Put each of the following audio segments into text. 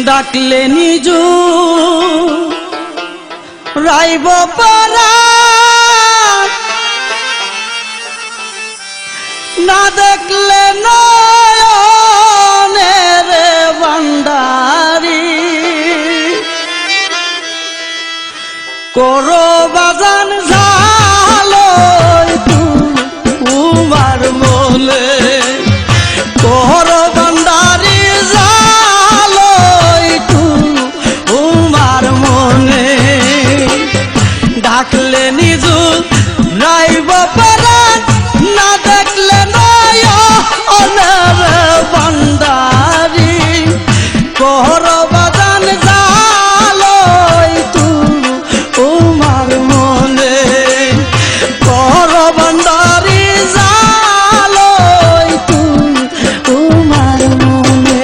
ডাকলে নিজু রাইব পারা না দেখলে নয়নের ভান্ডারি করো বাজান ঝালো তোমার মনে করো ভান্ডারি ঝালো তোমার মনে ডাকলে নিজু রাইব পারা না দেখলে নয়নের ভান্ডারি করো বাজান ঝালো তোমার মনে করো ভান্ডারি ঝালো তোমার মনে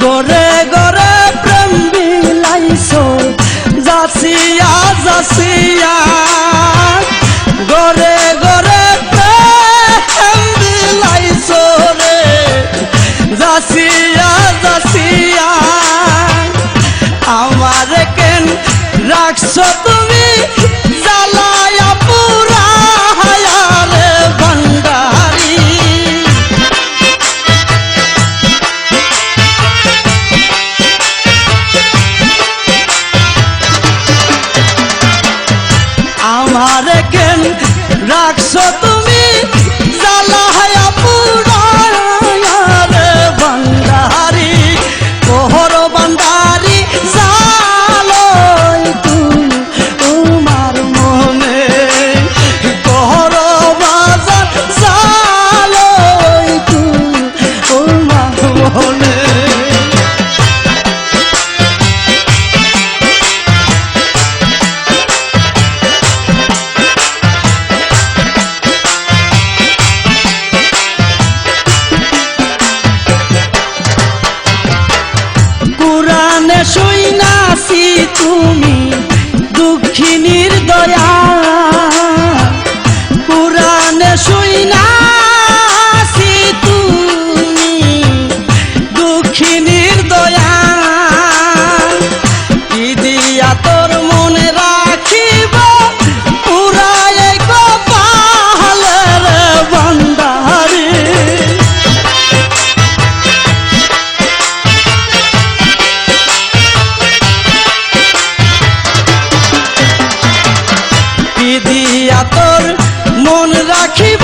গরে গরে প্রেম বিলাইছো যাচিয়া যাচিয়া গরে গরে প্রেম বিলাইছো রে যাচিয়া যাচিয়া আমার কেন রাখছো তুমি জ্বালায়া পুরায়া রে ভান্ডারি আমার কেন রাখছো তুমি জ্বালায়া পুরায়া রে ভান্ডারি কোহর ভান্ডারি জ্বালো তোমার মনে কোহর বাজার জ্বালো তোমার মনে কুরানে শুইনাছি তুমি দুঃখিনীর দয়া কুরানে শুইনাছি তুমি দুঃখিনীর দয়া কি দিয়া তোর মনে রাখিব পুরাই কপালের ভান্ডারি দিয়া তোর মন রাখিব